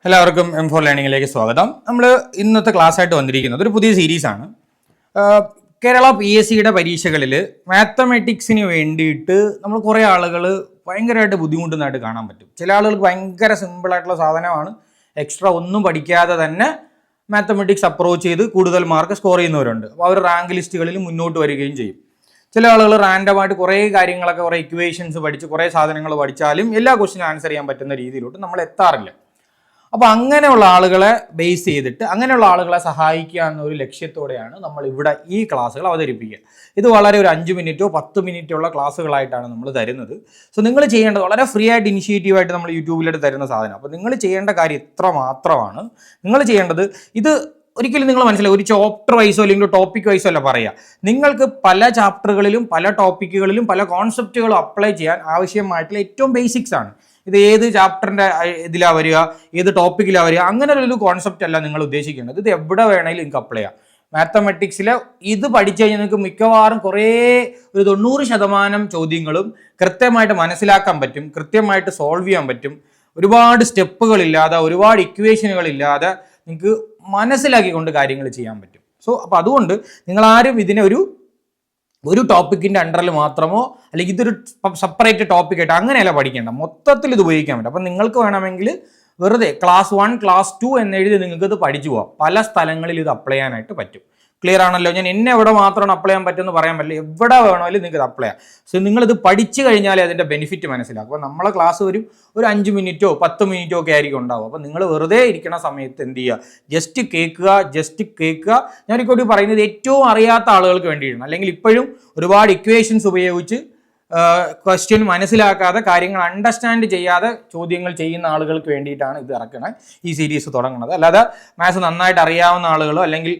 എല്ലാവർക്കും M4 ലേണിംഗിലേക്ക് സ്വാഗതം. നമ്മൾ ഇന്നത്തെ ക്ലാസ് ആയിട്ട് വന്നിരിക്കുന്നത് ഒരു പുതിയ സീരീസാണ്. കേരള PSCയുടെ പരീക്ഷകളിൽ മാത്തമാറ്റിക്സിന് വേണ്ടിയിട്ട് നമ്മൾ കുറേ ആളുകൾ ഭയങ്കരമായിട്ട് ബുദ്ധിമുട്ടുന്നതായിട്ട് കാണാൻ പറ്റും. ചില ആളുകൾക്ക് ഭയങ്കര സിമ്പിളായിട്ടുള്ള സാധനമാണ്, എക്സ്ട്രാ ഒന്നും പഠിക്കാതെ തന്നെ മാത്തമാറ്റിക്സ് അപ്രോച്ച് ചെയ്ത് കൂടുതൽ മാർക്ക് സ്കോർ ചെയ്യുന്നവരുണ്ട്. അപ്പോൾ അവർ റാങ്ക് ലിസ്റ്റുകളിൽ മുന്നോട്ട് വരികയും ചെയ്യും. ചില ആളുകൾ റാൻഡമായിട്ട് കുറേ കാര്യങ്ങളൊക്കെ, കുറേ ഇക്വേഷൻസ് പഠിച്ച് കുറേ സാധനങ്ങൾ പഠിച്ചാലും എല്ലാ ക്വസ്റ്റിനും ആൻസർ ചെയ്യാൻ പറ്റുന്ന രീതിയിലോട്ട് നമ്മൾ എത്താറില്ല. അപ്പോൾ അങ്ങനെയുള്ള ആളുകളെ ബേസ് ചെയ്തിട്ട് അങ്ങനെയുള്ള ആളുകളെ സഹായിക്കുക എന്നൊരു ലക്ഷ്യത്തോടെയാണ് നമ്മൾ ഇവിടെ ഈ ക്ലാസ്സുകൾ അവതരിപ്പിക്കുക. ഇത് വളരെ ഒരു 5 മിനിറ്റോ 10 മിനിറ്റോ ഉള്ള ക്ലാസ്സുകളായിട്ടാണ് നമ്മൾ തരുന്നത്. സോ നിങ്ങൾ ചെയ്യേണ്ടത് വളരെ ഫ്രീ ആയിട്ട് ഇനിഷ്യേറ്റീവായിട്ട് നമ്മൾ യൂട്യൂബിലോട്ട് തരുന്ന സാധനം. അപ്പോൾ നിങ്ങൾ ചെയ്യേണ്ട കാര്യം ഇത്ര മാത്രമാണ്. നിങ്ങൾ ചെയ്യേണ്ടത് ഇത് ഒരിക്കലും നിങ്ങൾ മനസ്സിലാവും, ഒരു ചാപ്റ്റർ വൈസോ അല്ലെങ്കിൽ ടോപ്പിക് വൈസോ അല്ല പറയുക. നിങ്ങൾക്ക് പല ചാപ്റ്ററുകളിലും പല ടോപ്പിക്കുകളിലും പല കോൺസെപ്റ്റുകളും അപ്ലൈ ചെയ്യാൻ ആവശ്യമായിട്ടുള്ള ഏറ്റവും ബേസിക്സ് ആണ്. ഇത് ഏത് ചാപ്റ്ററിൻ്റെ ഇതിലാണ് വരിക, ഏത് ടോപ്പിക്കിലാണ് വരിക, അങ്ങനെ ഒരു കോൺസെപ്റ്റ് അല്ല നിങ്ങൾ ഉദ്ദേശിക്കേണ്ടത്. ഇത് എവിടെ വേണമെങ്കിലും നിങ്ങൾക്ക് അപ്ലൈ ചെയ്യാം. മാത്തമാറ്റിക്സിൽ ഇത് പഠിച്ചു കഴിഞ്ഞാൽ നിങ്ങൾക്ക് മിക്കവാറും കുറേ ഒരു 90% ചോദ്യങ്ങളും കൃത്യമായിട്ട് മനസ്സിലാക്കാൻ പറ്റും, കൃത്യമായിട്ട് സോൾവ് ചെയ്യാൻ പറ്റും. ഒരുപാട് സ്റ്റെപ്പുകളില്ലാതെ, ഒരുപാട് ഇക്വേഷനുകളില്ലാതെ നിങ്ങൾക്ക് മനസ്സിലാക്കിക്കൊണ്ട് കാര്യങ്ങൾ ചെയ്യാൻ പറ്റും. സോ അപ്പോൾ അതുകൊണ്ട് നിങ്ങളാരും ഇതിനെ ഒരു ടോപ്പിക്കിൻ്റെ അണ്ടറിൽ മാത്രമോ അല്ലെങ്കിൽ ഇതൊരു സെപ്പറേറ്റ് ടോപ്പിക്കായിട്ട് അങ്ങനെയല്ല പഠിക്കേണ്ട, മൊത്തത്തിൽ ഇത് ഉപയോഗിക്കാൻ പറ്റും. അപ്പം നിങ്ങൾക്ക് വേണമെങ്കിൽ വെറുതെ ക്ലാസ് 1 ക്ലാസ് 2 എന്നെഴുതി നിങ്ങൾക്ക് ഇത് പഠിച്ചു പോകാം. പല സ്ഥലങ്ങളിൽ ഇത് അപ്ലൈ ചെയ്യാനായിട്ട് പറ്റും. ക്ലിയർ ആണല്ലോ? ഞാൻ എന്നെ എവിടെ മാത്രമാണ് അപ്ലൈ ചെയ്യാൻ പറ്റുമെന്ന് പറയാൻ പറ്റില്ല, എവിടെ വേണമെങ്കിലും നിങ്ങൾക്ക് ഇത് അപ്ലൈ ചെയ്യാം. സോ നിങ്ങളിത് പഠിച്ചു കഴിഞ്ഞാൽ അതിൻ്റെ ബെനിഫിറ്റ് മനസ്സിലാക്കും. അപ്പോൾ നമ്മളെ ക്ലാസ് ഒരു 5 മിനിറ്റോ 10 മിനിറ്റോ ഒക്കെ ആയിരിക്കും ഉണ്ടാവും. അപ്പോൾ നിങ്ങൾ വെറുതെ ഇരിക്കുന്ന സമയത്ത് എന്ത് ചെയ്യുക, ജസ്റ്റ് കേൾക്കുക. ഞാനിക്കോട്ട് പറയുന്നത് ഏറ്റവും അറിയാത്ത ആളുകൾക്ക് വേണ്ടിയിട്ടാണ്. അല്ലെങ്കിൽ ഇപ്പോഴും ഒരുപാട് ഇക്വേഷൻസ് ഉപയോഗിച്ച് ക്വസ്റ്റ്യൻ മനസ്സിലാക്കാതെ, കാര്യങ്ങൾ അണ്ടർസ്റ്റാൻഡ് ചെയ്യാതെ ചോദ്യങ്ങൾ ചെയ്യുന്ന ആളുകൾക്ക് വേണ്ടിയിട്ടാണ് ഇത് ഇറക്കണത്, ഈ സീരീസ് തുടങ്ങുന്നത്. അല്ലാതെ മാത്സ് നന്നായിട്ട് അറിയാവുന്ന ആളുകളോ അല്ലെങ്കിൽ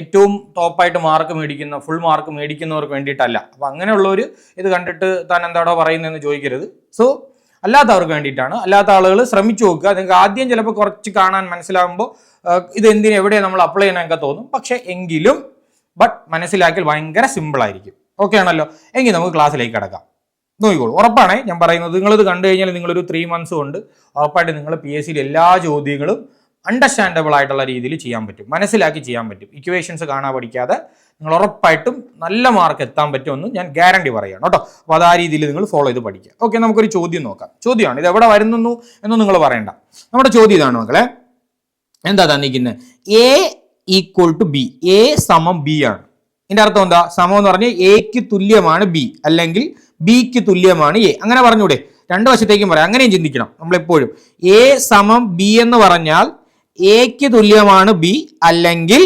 ഏറ്റവും ടോപ്പായിട്ട് മാർക്ക് മേടിക്കുന്ന, ഫുൾ മാർക്ക് മേടിക്കുന്നവർക്ക് വേണ്ടിയിട്ടല്ല. അപ്പോൾ അങ്ങനെയുള്ളവർ ഇത് കണ്ടിട്ട് താൻ എന്താണോ പറയുന്നതെന്ന് ചോദിക്കരുത്. സോ അല്ലാത്തവർക്ക് വേണ്ടിയിട്ടാണ്. അല്ലാത്ത ആളുകൾ ശ്രമിച്ചു നോക്കുക. നിങ്ങൾക്ക് ആദ്യം ചിലപ്പോൾ കുറച്ച് കാണാൻ മനസ്സിലാകുമ്പോൾ ഇത് എന്തിനും എവിടെയാണ് നമ്മൾ അപ്ലൈ ചെയ്യാനൊക്കെ തോന്നും. പക്ഷേ എങ്കിലും മനസ്സിലാക്കിയാൽ ഭയങ്കര സിമ്പിളായിരിക്കും. ഓക്കെ ആണല്ലോ? എങ്കിൽ നമുക്ക് ക്ലാസ്സിലേക്ക് കിടക്കാം. നോക്കിക്കോളൂ, ഉറപ്പാണേ ഞാൻ പറയുന്നത്. നിങ്ങളിത് കണ്ടു കഴിഞ്ഞാൽ നിങ്ങളൊരു 3 മന്ത്സ് കൊണ്ട് ഉറപ്പായിട്ട് നിങ്ങൾ PSCയിൽ എല്ലാ ചോദ്യങ്ങളും അണ്ടർസ്റ്റാൻഡബിൾ ആയിട്ടുള്ള രീതിയിൽ ചെയ്യാൻ പറ്റും, മനസ്സിലാക്കി ചെയ്യാൻ പറ്റും. ഇക്വേഷൻസ് കാണാൻ പഠിക്കാതെ നിങ്ങൾ ഉറപ്പായിട്ടും നല്ല മാർക്ക് എത്താൻ പറ്റുമെന്ന് ഞാൻ ഗ്യാരണ്ടി പറയുകയാണ് കേട്ടോ. അപ്പോൾ അത് ആ രീതിയിൽ നിങ്ങൾ ഫോളോ ചെയ്ത് പഠിക്കുക. ഓക്കെ, നമുക്കൊരു ചോദ്യം നോക്കാം. ചോദ്യമാണ് ഇത്, എവിടെ വരുന്നു എന്ന് നിങ്ങൾ പറയണ്ട. നമ്മുടെ ചോദ്യം ഇതാണ് മക്കളെ. എന്താ തന്നിരിക്കുന്നത്? A = B. A = B ആണ്. ഇതിന്റെ അർത്ഥം എന്താ? സമം എന്ന് പറഞ്ഞാൽ എക്ക് തുല്യമാണ് B, അല്ലെങ്കിൽ ബിക്ക് തുല്യമാണ് A. അങ്ങനെ പറഞ്ഞൂടെ? രണ്ട് വശത്തേക്കും പറയാം. അങ്ങനെയും ചിന്തിക്കണം നമ്മളെപ്പോഴും. A = B എന്ന് പറഞ്ഞാൽ എക്ക് തുല്യമാണ് B, അല്ലെങ്കിൽ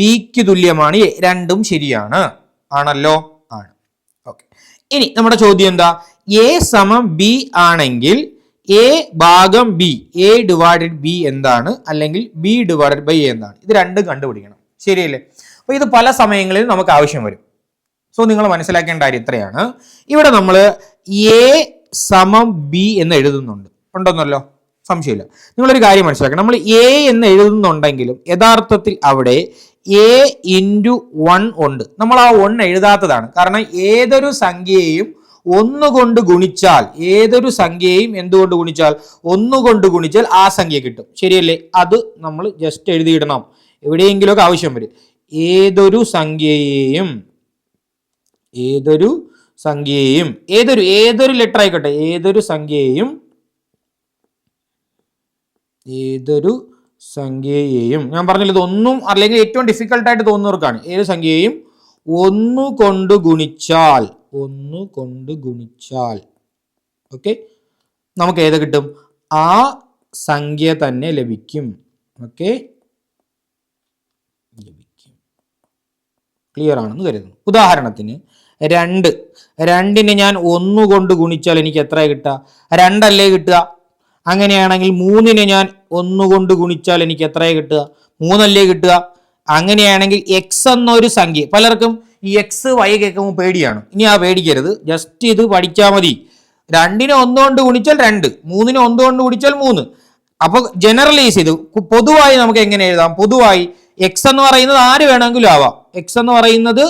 ബിക്ക് തുല്യമാണ് A. രണ്ടും ശരിയാണ്. ആണല്ലോ? ആണ്. ഓക്കെ, ഇനി നമ്മുടെ ചോദ്യം എന്താ? A = B ആണെങ്കിൽ A/B, A/B എന്താണ്, അല്ലെങ്കിൽ B/A എന്താണ്? ഇത് രണ്ടും കണ്ടുപിടിക്കണം. ശരിയല്ലേ? അപ്പോൾ ഇത് പല സമയങ്ങളിൽ നമുക്ക് ആവശ്യം വരും. സോ നിങ്ങൾ മനസ്സിലാക്കേണ്ട കാര്യം ഇത്രയാണ്. ഇവിടെ നമ്മൾ A = B എന്ന് എഴുതുന്നുണ്ട്, ഉണ്ടെന്നല്ലോ? സംശയമില്ല. നിങ്ങളൊരു കാര്യം മനസ്സിലാക്കണം. നമ്മൾ A എന്ന് എഴുതുന്നുണ്ടെങ്കിലും യഥാർത്ഥത്തിൽ അവിടെ A × 1 ഉണ്ട്. നമ്മൾ ആ 1 എഴുതാത്തതാണ്. കാരണം ഏതൊരു സംഖ്യയെയും 1 കൊണ്ട് ഗുണിച്ചാൽ, ഏതൊരു സംഖ്യയെയും എന്തുകൊണ്ട് ഗുണിച്ചാൽ? 1 കൊണ്ട് ഗുണിച്ചാൽ ആ സംഖ്യ കിട്ടും. ശരിയല്ലേ? അത് നമ്മൾ ജസ്റ്റ് എഴുതിയിടണം. എവിടെയെങ്കിലുമൊക്കെ ആവശ്യം വരും. ഏതൊരു സംഖ്യയെയും ഏതൊരു ലെറ്റർ ആയിക്കോട്ടെ, ഏതൊരു സംഖ്യയെയും ഞാൻ പറഞ്ഞില്ല, ഇതൊന്നും അല്ലെങ്കിൽ ഏറ്റവും ഡിഫിക്കൽട്ടായിട്ട് തോന്നുന്നവർക്കാണ്. ഏത് സംഖ്യയെയും 1 കൊണ്ട് ഗുണിച്ചാൽ ഓക്കെ, നമുക്ക് ഏത് കിട്ടും? ആ സംഖ്യ തന്നെ ലഭിക്കും. ഓക്കെ, ക്ലിയർ ആണെന്ന് കരുതുന്നു. ഉദാഹരണത്തിന് 2നെ ഞാൻ 1 കൊണ്ട് ഗുണിച്ചാൽ എനിക്ക് എത്ര കിട്ടുക? 2 അല്ലേ കിട്ടുക? അങ്ങനെയാണെങ്കിൽ 3നെ ഞാൻ 1 കൊണ്ട് ഗുണിച്ചാൽ എനിക്ക് എത്ര കിട്ടുക? 3 അല്ലേ കിട്ടുക? അങ്ങനെയാണെങ്കിൽ X എന്നൊരു സംഖ്യ, പലർക്കും ഈ X Y കേൾക്കുമ്പോൾ പേടിയാണ്. ഇനി ആ പേടിക്കരുത്, ജസ്റ്റ് ഇത് പഠിച്ചാൽ മതി. 2നെ 1 കൊണ്ട് ഗുണിച്ചാൽ 2, 3നെ 1 കൊണ്ട് ഗുണിച്ചാൽ 3. അപ്പോൾ ജനറലൈസ് ചെയ്ത് പൊതുവായി നമുക്ക് എങ്ങനെ എഴുതാം? പൊതുവായി X എന്ന് പറയുന്നത് ആര് വേണമെങ്കിലും ആവാം. X എന്ന് പറയുന്നത്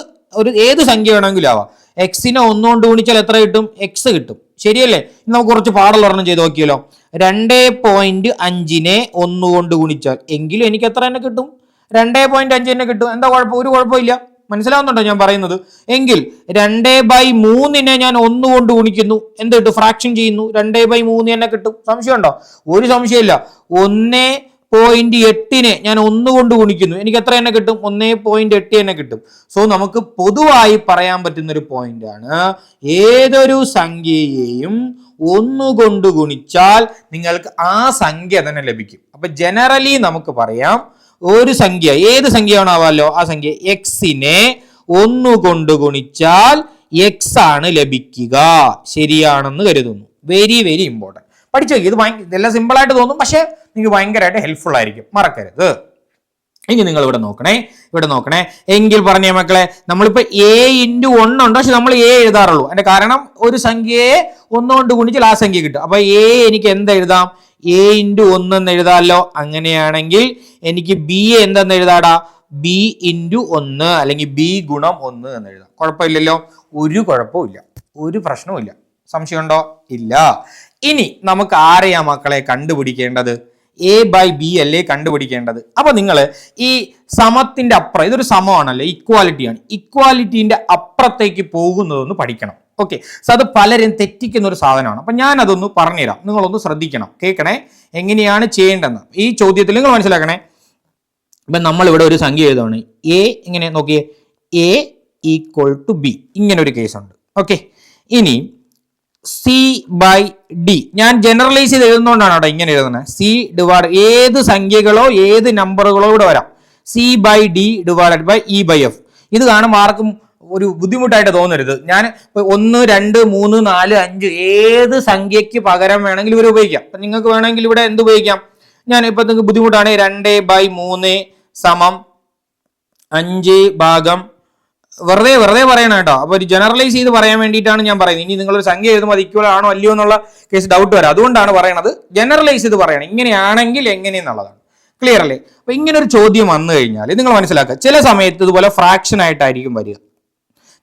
ഏത് സംഖ്യ വേണമെങ്കിലും ആവാം. Xനെ 1 കൊണ്ട് ഗുണിച്ചാൽ എത്ര കിട്ടും? X കിട്ടും. ശരിയല്ലേ? നമുക്ക് കുറച്ച് പാടുള്ള ഒരെണ്ണം ചെയ്ത് നോക്കിയല്ലോ. 2.5 1 കൊണ്ട് ഗുണിച്ചാൽ എങ്കിലും എനിക്ക് എത്ര തന്നെ കിട്ടും? 2.5 തന്നെ കിട്ടും. എന്താ കുഴപ്പം? ഒരു കുഴപ്പമില്ല. മനസ്സിലാവുന്നുണ്ടോ ഞാൻ പറയുന്നത്? എങ്കിൽ 2/3 ഞാൻ 1 കൊണ്ട് ഗുണിക്കുന്നു, എന്ത് കിട്ടും? ഫ്രാക്ഷൻ ചെയ്യുന്നു, 2/3 തന്നെ കിട്ടും. സംശയമുണ്ടോ? ഒരു സംശയമില്ല. 1.8 ഞാൻ 1 കൊണ്ട് ഗുണിക്കുന്നു, എനിക്ക് എത്ര തന്നെ കിട്ടും? 1.8 തന്നെ കിട്ടും. സോ നമുക്ക് പൊതുവായി പറയാൻ പറ്റുന്ന ഒരു പോയിന്റ് ആണ്, ഏതൊരു സംഖ്യയെയും 1 കൊണ്ട് ഗുണിച്ചാൽ നിങ്ങൾക്ക് ആ സംഖ്യ തന്നെ ലഭിക്കും. അപ്പൊ ജനറലി നമുക്ക് പറയാം, ഒരു സംഖ്യ, ഏത് സംഖ്യയാണോ ആവാലോ ആ സംഖ്യ എക്സിനെ 1 കൊണ്ട് ഗുണിച്ചാൽ എക്സ് ആണ് ലഭിക്കുക. ശരിയാണെന്ന് കരുതുന്നു. Very very important. പഠിച്ചു നോക്കി. ഇതെല്ലാം സിമ്പിൾ ആയിട്ട് തോന്നും, പക്ഷെ നിങ്ങൾക്ക് ഭയങ്കരമായിട്ട് ഹെൽപ്ഫുൾ ആയിരിക്കും. മറക്കരുത്. ഇനി നിങ്ങൾ ഇവിടെ നോക്കണേ. എങ്കിൽ പറഞ്ഞ മക്കളെ, നമ്മളിപ്പോ a×1 ഉണ്ട്, പക്ഷെ നമ്മൾ a എഴുതാറുള്ളൂ. അതിന്റെ കാരണം ഒരു സംഖ്യയെ 1 കൊണ്ട് ഗുണിച്ചാൽ ആ സംഖ്യ കിട്ടും. അപ്പൊ a എനിക്ക് എന്ത് എഴുതാം? a×1 എന്ന് എഴുതാമല്ലോ. അങ്ങനെയാണെങ്കിൽ എനിക്ക് b എന്തെന്ന് എഴുതാടാ? b×1 അല്ലെങ്കിൽ b×1 എന്ന് എഴുതാം. കുഴപ്പമില്ലല്ലോ? ഒരു കുഴപ്പമില്ല, ഒരു പ്രശ്നവുമില്ല. സംശയമുണ്ടോ? ഇല്ല. ഇനി നമുക്ക് ആരെയാ മക്കളെ കണ്ടുപിടിക്കേണ്ടത്? a/b അല്ലേ കണ്ടുപിടിക്കേണ്ടത്. അപ്പൊ നിങ്ങൾ ഈ സമത്തിന്റെ അപ്പുറം, ഇതൊരു സമമാണല്ലോ, ഇക്വാലിറ്റിയാണ്, ഇക്വാലിറ്റീന്റെ അപ്പുറത്തേക്ക് പോകുന്നതൊന്ന് പഠിക്കണം. ഓക്കെ. സോ അത് പലരും തെറ്റിക്കുന്ന ഒരു സാധനമാണ്. അപ്പൊ ഞാൻ അതൊന്ന് പറഞ്ഞുതരാം, നിങ്ങളൊന്ന് ശ്രദ്ധിക്കണം, കേൾക്കണേ, എങ്ങനെയാണ് ചെയ്യേണ്ടതെന്ന്. ഈ ചോദ്യത്തിൽ നിങ്ങൾ മനസ്സിലാക്കണേ. ഇപ്പൊ നമ്മൾ ഇവിടെ ഒരു സംഖ്യ എഴുതുകയാണ്, a, ഇങ്ങനെ നോക്കിയേ, a=b, ഇങ്ങനെ ഒരു കേസ് ഉണ്ട്. ഓക്കെ. ഇനി c/d ഞാൻ ജനറലൈസ് ചെയ്ത് എഴുതുന്നതുകൊണ്ടാണ് കേട്ടോ ഇങ്ങനെ എഴുതുന്നത്. ഏത് സംഖ്യകളോ ഏത് നമ്പറുകളോ ഇവിടെ വരാം. c/d/e/f. ഇത് കാണുമ്പോൾ ആർക്കും ഒരു ബുദ്ധിമുട്ടായിട്ട് തോന്നരുത്. ഞാൻ 1, 2, 3, 4, 5 ഏത് സംഖ്യക്ക് പകരം വേണമെങ്കിൽ ഇവർ ഉപയോഗിക്കാം. അപ്പൊ നിങ്ങൾക്ക് വേണമെങ്കിൽ ഇവിടെ എന്ത് ഉപയോഗിക്കാം? ഞാൻ ഇപ്പൊ നിങ്ങൾക്ക് ബുദ്ധിമുട്ടാണ്, 2/3 = 5 വെറുതെ പറയണം കേട്ടോ. അപ്പൊ ഒരു ജനറലൈസ് ചെയ്ത് പറയാൻ വേണ്ടിയിട്ടാണ് ഞാൻ പറയുന്നത്. ഇനി നിങ്ങളൊരു സംഖ്യ എഴുതുമ്പോൾ അത് ഈക്വൽ ആണോ അല്ലയോ എന്നുള്ള കേസ് ഡൗട്ട് വരാം. അതുകൊണ്ടാണ് പറയണത്, ജനറലൈസ് ചെയ്ത് പറയണം, ഇങ്ങനെയാണെങ്കിൽ എങ്ങനെയെന്നുള്ളതാണ്. ക്ലിയർ അല്ലേ? അപ്പൊ ഇങ്ങനെ ഒരു ചോദ്യം വന്നു കഴിഞ്ഞാൽ നിങ്ങൾ മനസ്സിലാക്കുക, ചില സമയത്ത് ഇതുപോലെ ഫ്രാക്ഷൻ ആയിട്ടായിരിക്കും വരിക,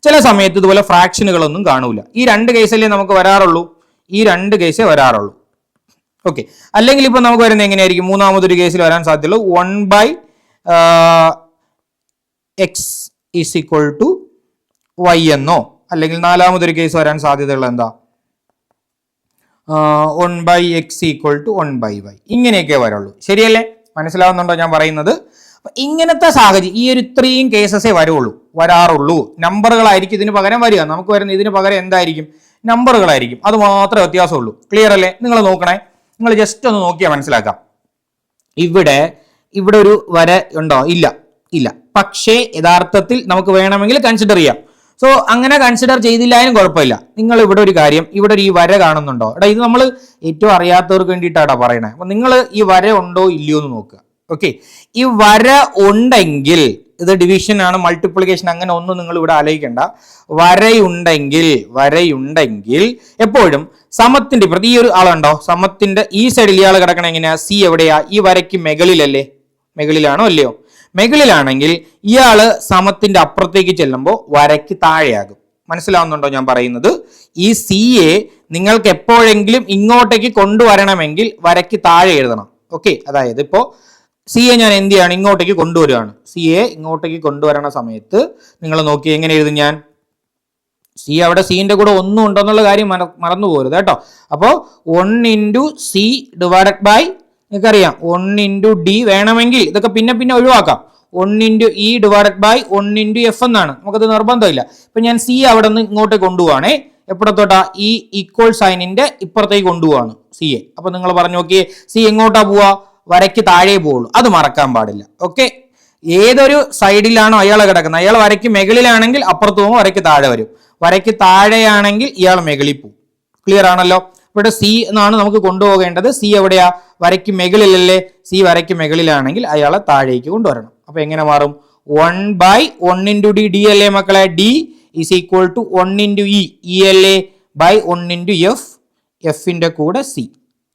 ചില സമയത്ത് ഇതുപോലെ ഫ്രാക്ഷനുകളൊന്നും കാണൂല. ഈ 2 കേസല്ലേ നമുക്ക് വരാറുള്ളൂ, ഈ 2 കേസേ വരാറുള്ളൂ. ഓക്കെ. അല്ലെങ്കിൽ ഇപ്പൊ നമുക്ക് വരുന്നത് എങ്ങനെയായിരിക്കും? മൂന്നാമതൊരു കേസിൽ വരാൻ സാധ്യതയുള്ളൂ 1/x = y എന്നോ, അല്ലെങ്കിൽ നാലാമതൊരു കേസ് വരാൻ സാധ്യതയുള്ള എന്താ, 1/x = 1/y, ഇങ്ങനെയൊക്കെ വരുള്ളൂ. ശരിയല്ലേ? മനസ്സിലാവുന്നുണ്ടോ ഞാൻ പറയുന്നത്? ഇങ്ങനത്തെ സാഹചര്യം, ഈ ഒരു ഇത്രയും കേസസേ വരാറുള്ളൂ. നമ്പറുകളായിരിക്കും ഇതിന് പകരം വരിക. നമുക്ക് വരുന്ന ഇതിന് പകരം എന്തായിരിക്കും? നമ്പറുകളായിരിക്കും. അത് മാത്രമേ വ്യത്യാസമുള്ളൂ. ക്ലിയർ അല്ലേ? നിങ്ങൾ നോക്കണേ, നിങ്ങൾ ജസ്റ്റ് ഒന്ന് നോക്കിയാൽ മനസ്സിലാക്കാം. ഇവിടെ ഒരു വര ഉണ്ടോ? ഇല്ല. പക്ഷേ യഥാർത്ഥത്തിൽ നമുക്ക് വേണമെങ്കിൽ കൺസിഡർ ചെയ്യാം. സോ അങ്ങനെ കൺസിഡർ ചെയ്തില്ലാലും കുഴപ്പമില്ല. നിങ്ങൾ ഇവിടെ ഒരു കാര്യം, ഇവിടെ ഈ വര കാണുന്നുണ്ടോ? ഇത് നമ്മൾ ഏറ്റവും അറിയാത്തവർക്ക് വേണ്ടിയിട്ടാണ് പറയണേ. അപ്പൊ നിങ്ങൾ ഈ വര ഉണ്ടോ ഇല്ലയോ എന്ന് നോക്കുക. ഓക്കെ. ഈ വര ഉണ്ടെങ്കിൽ, ഇത് ഡിവിഷൻ ആണ്, മൾട്ടിപ്ലിക്കേഷൻ അങ്ങനെ ഒന്നും നിങ്ങൾ ഇവിടെ ആലോചിക്കേണ്ട. വരയുണ്ടെങ്കിൽ എപ്പോഴും സമത്തിന്റെ ഇപ്പുറത്ത് ഈ ഒരു ആളുണ്ടോ? സമത്തിന്റെ ഈ സൈഡിൽ ഇയാൾ കിടക്കണ എങ്ങനെയാ? സി എവിടെയാ? ഈ വരയ്ക്ക് മുകളിലല്ലേ? മുകളിലാണോ അല്ലയോ? മുകളിലാണെങ്കിൽ ഇയാള് സമത്തിന്റെ അപ്പുറത്തേക്ക് ചെല്ലുമ്പോൾ വരയ്ക്ക് താഴെയാകും. മനസ്സിലാവുന്നുണ്ടോ ഞാൻ പറയുന്നത്? ഈ സിയെ നിങ്ങൾക്ക് എപ്പോഴെങ്കിലും ഇങ്ങോട്ടേക്ക് കൊണ്ടുവരണമെങ്കിൽ വരയ്ക്ക് താഴെ എഴുതണം. ഓക്കെ. അതായത് ഇപ്പോ സിയെ ഞാൻ എന്ത് ചെയ്യാണ്? ഇങ്ങോട്ടേക്ക് കൊണ്ടുവരികയാണ്. സിയെ ഇങ്ങോട്ടേക്ക് കൊണ്ടുവരണ സമയത്ത് നിങ്ങൾ നോക്കി എങ്ങനെ എഴുതും ഞാൻ? സി അവിടെ സിന്റെ കൂടെ ഒന്നും ഉണ്ടോ എന്നുള്ള കാര്യം മറന്നു പോകരുത് കേട്ടോ. അപ്പോൾ 1 × c/ നിങ്ങൾക്കറിയാം 1 × d വേണമെങ്കിൽ ഇതൊക്കെ പിന്നെ ഒഴിവാക്കാം. 1 × e/1 × f എന്നാണ്. നമുക്കത് നിർബന്ധമില്ല. ഇപ്പൊ ഞാൻ സി അവിടെ നിന്ന് ഇങ്ങോട്ടേക്ക് കൊണ്ടുപോവാണേ. എപ്പോഴത്തോട്ടാ? ഈ ഈക്വൽ സൈനിന്റെ ഇപ്പുറത്തേക്ക് കൊണ്ടുപോവാണ് സിയെ. അപ്പൊ നിങ്ങൾ പറഞ്ഞു നോക്കിയേ, സി എങ്ങോട്ടാ പോവാ? വരയ്ക്ക് താഴെ പോവുള്ളൂ. അത് മറക്കാൻ പാടില്ല. ഓക്കെ. ഏതൊരു സൈഡിലാണോ അയാൾ കിടക്കുന്നത്, അയാൾ വരയ്ക്ക് മുകളിലാണെങ്കിൽ അപ്പുറത്ത് പോകുമ്പോൾ വരയ്ക്ക് താഴെ വരും. വരയ്ക്ക് താഴെയാണെങ്കിൽ ഇയാൾ മുകളിൽ പോകും. ക്ലിയർ ആണല്ലോ? ഇവിടെ സി എന്നാണ് നമുക്ക് കൊണ്ടുപോകേണ്ടത്. സി എവിടെയാ? വരയ്ക്ക് മുകളിലല്ലേ? സി വരയ്ക്ക് മുകളിലാണെങ്കിൽ അയാളെ താഴേക്ക് കൊണ്ടുവരണം. അപ്പൊ എങ്ങനെ മാറും? 1/1 × d അല്ലേ മക്കളെ? d = 1 × e അല്ലേ? /1 × f, എഫിന്റെ കൂടെ സി.